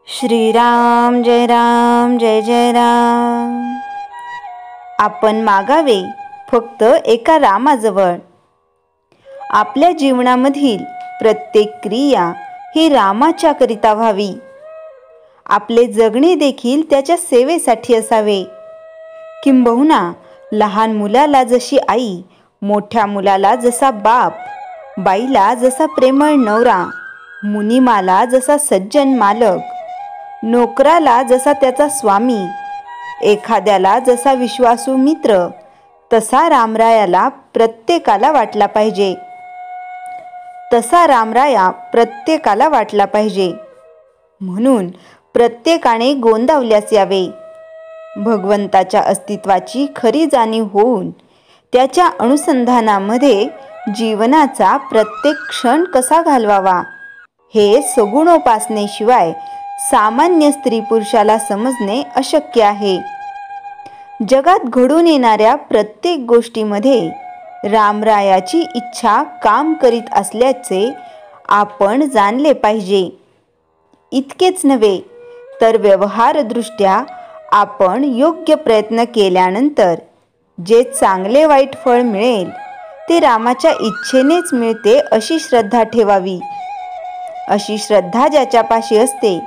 श्रीराम जय राम जय जय राम. आपण मागावे फक्त एका रामाजवळ. आपल्या जीवनामधील प्रत्येक क्रिया ही रामाच्या करिता व्हावी. आपले जगणे देखील त्याच्या सेवेसाठी असावे. किंबहुना लहान मुलाला जशी आई, मोठ्या मुलाला जसा बाप, बाईला जसा प्रेमळ नवरा, मुनिमाला जसा सज्जन मालक, नोकराला जसा त्याचा स्वामी, एखाद्याला जसा विश्वासू मित्र, तसा रामरायाला प्रत्येकाला वाटला पाहिजे. तसा रामराया प्रत्येकाला वाटला पाहिजे. म्हणून प्रत्येकाने गोंदावल्यास यावे. भगवंताच्या अस्तित्वाची खरी जाणीव होऊन त्याच्या अनुसंधानामध्ये जीवनाचा प्रत्येक क्षण कसा घालवावा हे सगुणोपासनेशिवाय सामान्य स्त्री पुरुषाला समजणे अशक्य आहे. जगात घडून येणाऱ्या प्रत्येक गोष्टीमध्ये रामरायाची इच्छा काम करीत असल्याचे आपण जाणले पाहिजे. इतकेच नव्हे तर व्यवहारदृष्ट्या आपण योग्य प्रयत्न केल्यानंतर जे चांगले वाईट फळ मिळेल ते रामाच्या इच्छेनेच मिळते अशी श्रद्धा ठेवावी. अशी श्रद्धा ज्याच्यापाशी असते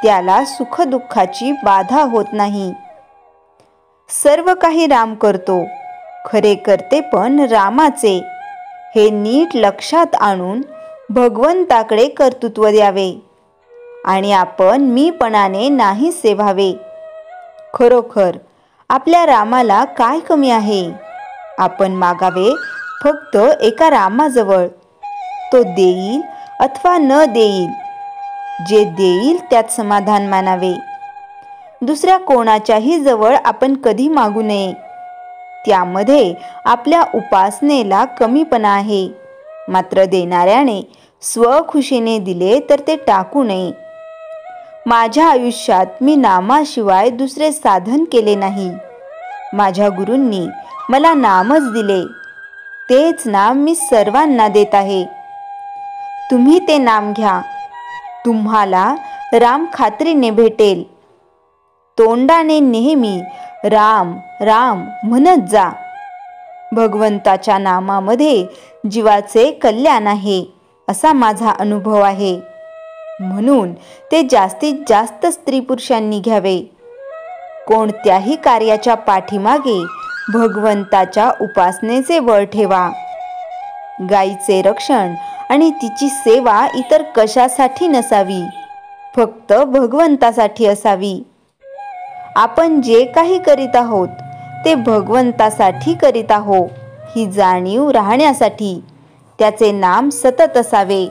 त्याला सुखदुःखाची बाधा होत नाही. सर्व काही राम करतो, खरे करते पण रामाचे हे नीट लक्षात आणून भगवंताकडे कर्तृत्व द्यावे आणि आपण मीपणाने नाही सेवावे. खरोखर आपल्या रामाला काय कमी आहे? आपण मागावे फक्त एका रामाजवळ. तो देईल अथवा न देईल, जे देईल त्यात समाधान मानावे. दुसऱ्या कोणाच्याही जवळ आपण कधी मागू नये. त्यामध्ये आपल्या उपासनेला कमीपणा आहे. मात्र देणाऱ्याने स्वखुशीने दिले तर ते टाकू नये. माझ्या आयुष्यात मी नामाशिवाय दुसरे साधन केले नाही. माझ्या गुरूंनी मला नामच दिले. तेच नाम मी सर्वांना देत आहे. तुम्ही ते नाम घ्या. तुम्हाला राम खात्रीने भेटेल. तोंडाने नेहमी राम राम म्हणत जा. भगवंताच्या नामामध्ये जीवाचे कल्याण आहे असा माझा अनुभव आहे. म्हणून ते जास्तीत जास्त स्त्री पुरुषांनी घ्यावे. कोणत्याही कार्याच्या पाठीमागे भगवंताच्या उपासनेचे बळ ठेवा. गायीचे रक्षण आणि तिची सेवा इतर कशासाठी नसावी, फक्त भगवंतासाठी असावी. आपण जे काही करीत आहोत ते भगवंतासाठी करीत आहो ही जाणीव राहण्यासाठी त्याचे नाम सतत असावे.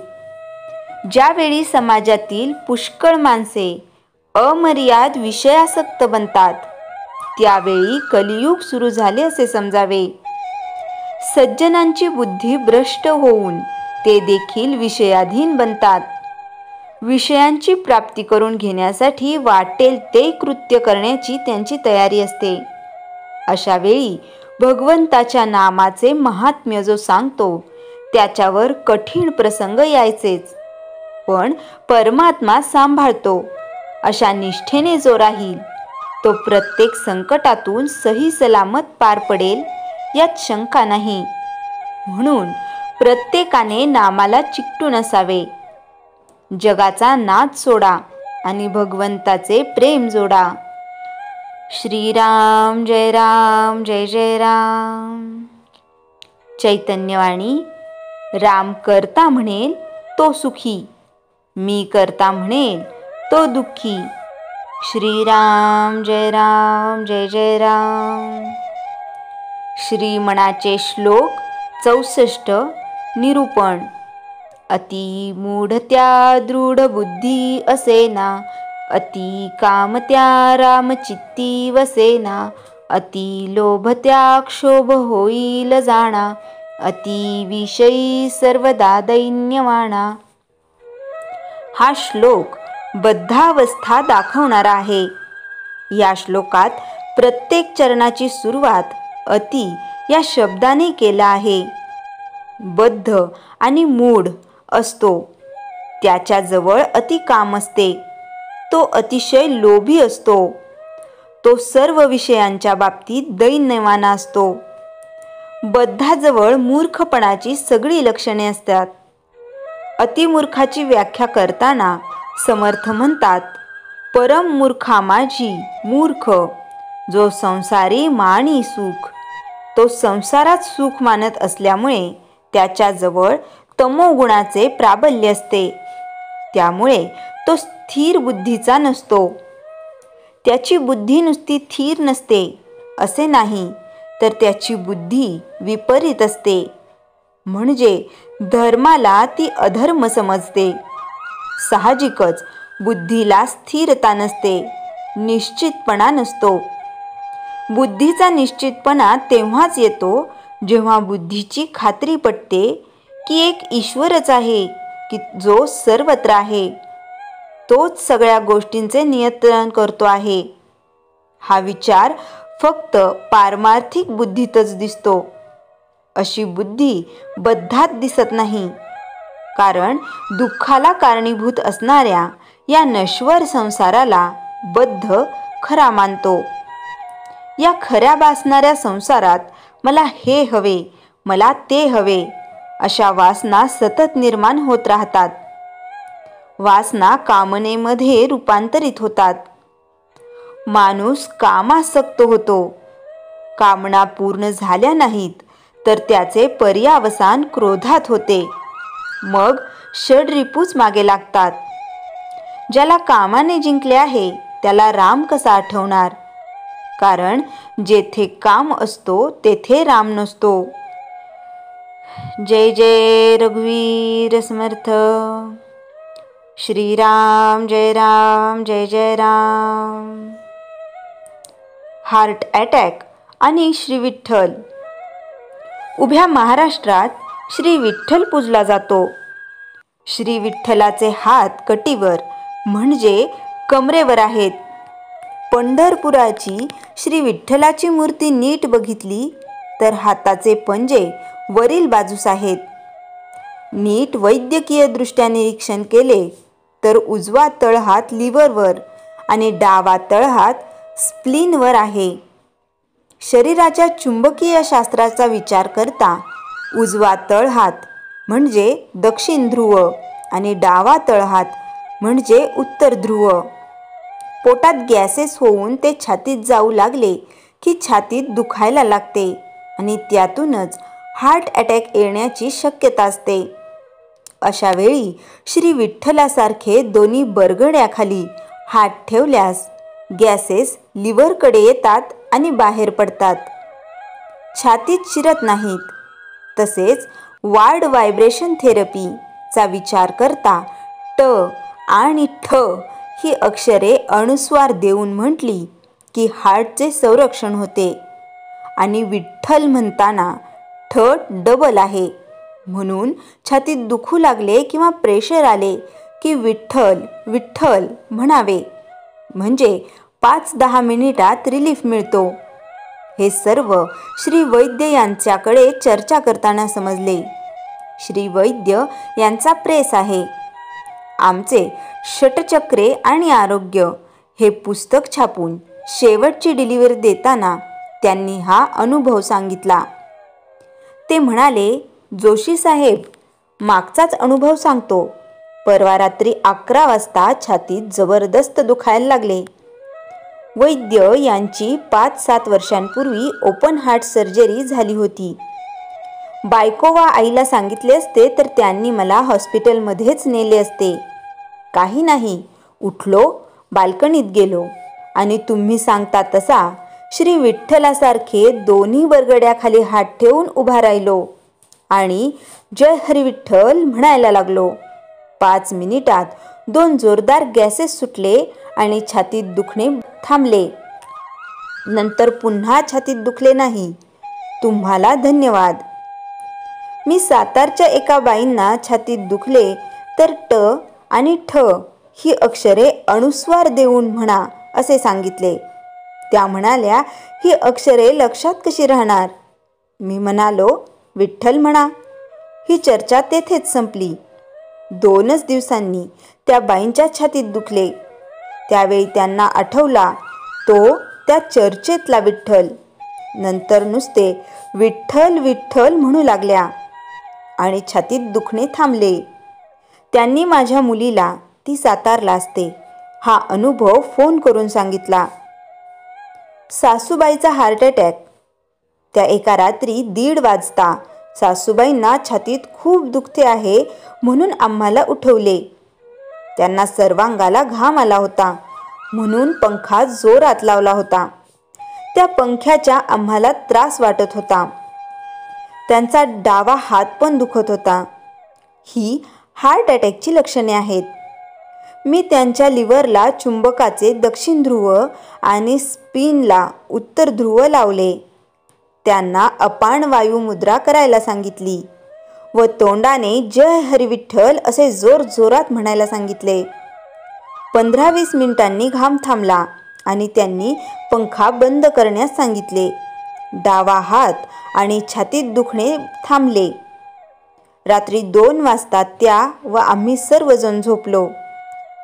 ज्यावेळी समाजातील पुष्कळ माणसे अमर्याद विषयासक्त बनतात त्यावेळी कलियुग सुरू झाले असे समजावे. सज्जनांची बुद्धी भ्रष्ट होऊन ते देखील विषयाधीन बनतात. विषयांची प्राप्ती करून घेण्यासाठी वाटेल ते कृत्य करण्याची त्यांची तयारी असते. अशा वेळी भगवंताच्या नामाचे महात्म्य जो सांगतो त्याच्यावर कठीण प्रसंग यायचेच. पण परमात्मा सांभाळतो अशा निष्ठेने जो राहील तो प्रत्येक संकटातून सही सलामत पार पडेल यात शंका नाही. म्हणून प्रत्येकाने नामाला चिकटून असावे. जगाचा नाद सोडा आणि भगवंताचे प्रेम जोडा. श्रीराम जय राम जय जय राम. चैतन्यवाणी. राम करता म्हणेल तो सुखी, मी करता म्हणेल तो दुःखी. श्रीराम जय राम जय जय राम. श्रीमणाचे श्लोक 64. निरूपण. अति मूढत्या दृढ बुद्धी असेना, अति कामत्या रामचित्ती वसेना, अति लोभत्या क्षोभ होईल जाणा, अति विषयी सर्वदा दैन्यवाणा. हा श्लोक बद्धावस्था दाखवणारा आहे. या श्लोकात प्रत्येक चरणाची सुरुवात अति या शब्दाने केला आहे. बद्ध आणि मूढ असतो त्याच्याजवळ अति काम असते. तो अतिशय लोभी असतो. तो सर्व विषयांच्या बाबतीत दैन्यवान असतो. बद्धाजवळ मूर्खपणाची सगळी लक्षणे असतात. अतिमूर्खाची व्याख्या करताना समर्थ म्हणतात, परम मूर्खा माझी मूर्ख, जो संसारी मानी सुख. तो संसारात सुख मानत असल्यामुळे त्याच्याजवळ तमोगुणाचे प्राबल्य असते. त्यामुळे तो स्थिर बुद्धीचा नसतो. त्याची बुद्धी नुसती स्थिर नसते असे नाही, तर त्याची बुद्धी विपरीत असते. म्हणजे धर्माला ती अधर्म समजते. साहजिकच बुद्धीला स्थिरता नसते, निश्चितपणा नसतो. बुद्धीचा निश्चितपणा तेव्हाच येतो जेव्हा बुद्धीची खात्री पटते की एक ईश्वरच आहे की जो सर्वत्र आहे. तोच सगळ्या गोष्टींचे नियंत्रण करतो आहे. हा विचार फक्त पारमार्थिक बुद्धीतच दिसतो. अशी बुद्धी बद्धात दिसत नाही. कारण दुःखाला कारणीभूत असणाऱ्या या नश्वर संसाराला बद्ध खरा मानतो. या खऱ्या भासणाऱ्या संसारात मला हे हवे, मला ते हवे अशा वासना सतत निर्माण होत राहतात. वासना कामनेमध्ये रूपांतरित होतात. माणूस कामासक्त होतो. कामना पूर्ण झाल्या नाहीत तर त्याचे पर्यावसान क्रोधात होते. मग षड्रिपूच मागे लागतात. ज्याला कामाने जिंकले आहे त्याला राम कसा आठवणार? कारण जेथे काम असतो तेथे राम नसतो. जय जय रघुवीर समर्थ. श्रीराम जय राम जय जय राम. हार्ट अटॅक आणि श्री विठ्ठल. उभ्या महाराष्ट्रात श्री विठ्ठल पूजला जातो. श्री विठ्ठलाचे हात कटीवर म्हणजे कमरेवर आहेत. पंढरपुराची श्री विठ्ठलाची मूर्ती नीट बघितली तर हाताचे पंजे वरील बाजूस आहेत. नीट वैद्यकीय दृष्ट्या निरीक्षण केले तर उजवा तळहात लिव्हरवर आणि डावा तळहात स्प्लीनवर आहे. शरीराच्या चुंबकीय शास्त्राचा विचार करता उजवा तळहात म्हणजे दक्षिण ध्रुव आणि डावा तळहात म्हणजे उत्तर ध्रुव. पोटात गॅसेस होऊन ते छातीत जाऊ लागले की छातीत दुखायला लागते आणि त्यातूनच हार्ट अटॅक येण्याची शक्यता असते. अशा वेळी श्री विठ्ठलासारखे दोन्ही बरगड्याखाली हात ठेवल्यास गॅसेस लिव्हरकडे येतात आणि बाहेर पडतात. छातीत शिरत नाहीत. तसेच वार्ड व्हायब्रेशन थेरपीचा विचार करता ट आणि ठ ही अक्षरे अनुस्वार देऊन म्हटली की हार्टचे संरक्षण होते. आणि विठ्ठल म्हणताना ठ डबल आहे म्हणून छातीत दुखू लागले किंवा प्रेशर आले की विठ्ठल विठ्ठल म्हणावे, म्हणजे 5-10 मिनिटात रिलीफ मिळतो. हे सर्व श्री वैद्य यांच्याकडे चर्चा करताना समजले. श्री वैद्य यांचा प्रेस आहे. आमचे षटचक्रे आणि आरोग्य हे पुस्तक छापून शेवटची डिलिव्हरी देताना त्यांनी हा अनुभव सांगितला. ते म्हणाले, जोशी साहेब, मागचाच अनुभव सांगतो. परवा रात्री 11 वाजता छातीत जबरदस्त दुखायला लागले. वैद्य यांची 5-7 वर्षांपूर्वी ओपन हार्ट सर्जरी झाली होती. बायको वा आईला सांगितले असते तर त्यांनी मला हॉस्पिटलमध्येच नेले असते. काही नाही, उठलो, बाल्कनीत गेलो आणि तुम्ही सांगता तसा श्री विठ्ठलासारखे दोन्ही बरगड्याखाली हात ठेवून उभा राहिलो आणि जय हरी विठ्ठल म्हणायला लागलो. 5 मिनिटात 2 जोरदार गॅसेस सुटले आणि छातीत दुखणे थांबले. नंतर पुन्हा छातीत दुखले नाही. तुम्हाला धन्यवाद. मी सातारच्या एका बाईंना छातीत दुखले तर ट आणि ठ ही अक्षरे अनुस्वार देऊन म्हणा असे सांगितले. त्या म्हणाल्या, ही अक्षरे लक्षात कशी राहणार? मी म्हणालो, विठ्ठल म्हणा. ही चर्चा तेथेच संपली. 2च दिवसांनी त्या बाईंच्या छातीत दुखले. त्यावेळी त्यांना आठवला तो त्या चर्चेतला विठ्ठल. नंतर नुसते विठ्ठल विठ्ठल म्हणू लागल्या आणि छातीत दुखणे थांबले. त्यांनी माझ्या मुलीला, ती सातारला असते, हा अनुभव फोन करून सांगितला. सासूबाईचा हार्ट अटॅक. त्या एका रात्री 1:30 वाजता सासूबाईंना छातीत खूप दुखते आहे म्हणून आम्हाला उठवले. त्यांना सर्वांगाला घाम आला होता म्हणून पंखा जोरात लावला होता. त्या पंख्याचा आम्हाला त्रास वाटत होता. त्यांचा डावा हात पण दुखत होता. ही हार्ट अटॅकची लक्षणे आहेत. मी त्यांच्या लिव्हरला चुंबकाचे दक्षिण ध्रुव आणि स्पिनला उत्तर ध्रुव लावले. त्यांना अपान वायू मुद्रा करायला सांगितली व तोंडाने जय हरी विठ्ठल असे जोर जोरात म्हणायला सांगितले. 15-20 मिनिटांनी घाम थांबला आणि त्यांनी पंखा बंद करण्यास सांगितले. डावा हात आणि छातीत दुखणे थांबले. रात्री 2 वाजता त्या व आम्ही सर्वजण झोपलो.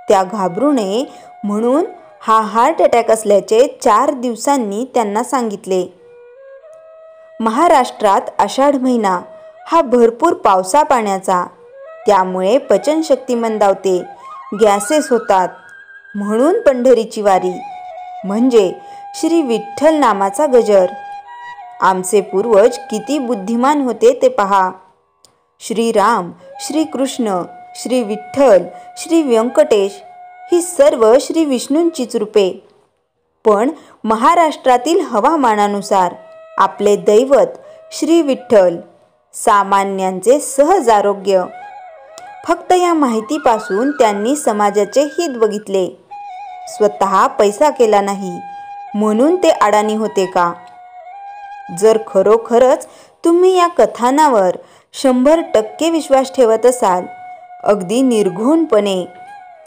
त्या घाबरू नये म्हणून हा हार्ट अटॅक असल्याचे 4 दिवसांनी त्यांना सांगितले. महाराष्ट्रात आषाढ महिना हा भरपूर पावसा पाण्याचा, त्यामुळे पचनशक्ती मंदावते, गॅसेस होतात. म्हणून पंढरीची वारी म्हणजे श्री विठ्ठल नामाचा गजर. आमचे पूर्वज किती बुद्धिमान होते ते पहा. श्रीराम, श्रीकृष्ण, श्री विठ्ठल, श्री व्यंकटेश ही सर्व श्री विष्णूंचीच रूपे. पण महाराष्ट्रातील हवामानानुसार आपले दैवत श्री विठ्ठल, सामान्यांचे सहज आरोग्य. फक्त या माहितीपासून त्यांनी समाजाचे हित बघितले. स्वतः पैसा केला नाही म्हणून ते अडाणी होते का? जर खरोखरच तुम्ही या कथानावर 100% विश्वास ठेवत असाल, अगदी निर्घृणपणे,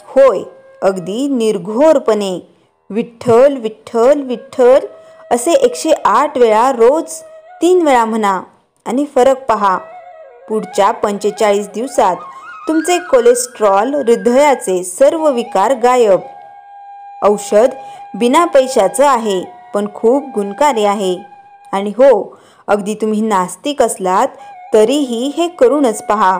होय अगदी निर्घोरपणे विठ्ठल विठ्ठल विठ्ठल असे 108 वेळा रोज 3 वेळा म्हणा आणि फरक पहा. पुढच्या 45 दिवसात तुमचे कोलेस्ट्रॉल, हृदयाचे सर्व विकार गायब. औषध बिना पैशाचं आहे पण खूप गुणकारी आहे. आणि हो, अगदी तुम्ही नास्तिक असलात तरीही हे करूनच पहा.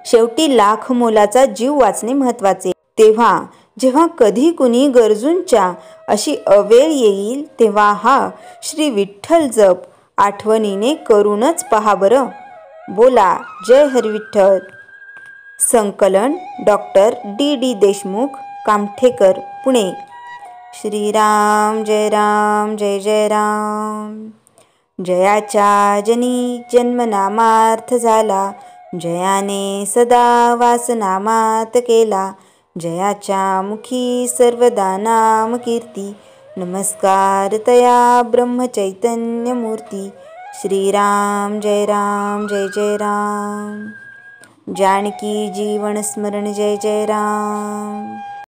शेवटी लाख मोलाचा जीव वाचणे महत्त्वाचे. तेव्हा जेव्हा कधी कुणी गरजूंच्या अशी अवेळ येईल तेव्हा हा श्री विठ्ठल जप आठवणीने करूनच पहा बरं. बोला जय हरी विठ्ठल. संकलन डॉक्टर D.D. देशमुख, कामठेकर, पुणे. श्रीराम जय राम जय जय राम. जयाच्या जनी जन्मनामार्थ झाला, जयाने सदा वासनामात केला. जयाच्या मुखी सर्वदा नाम कीर्ती, नमस्कार तया ब्रह्मचैतन्य मूर्ती. श्रीराम जय जय राम. जानकी जीवन स्मरण जय जय राम.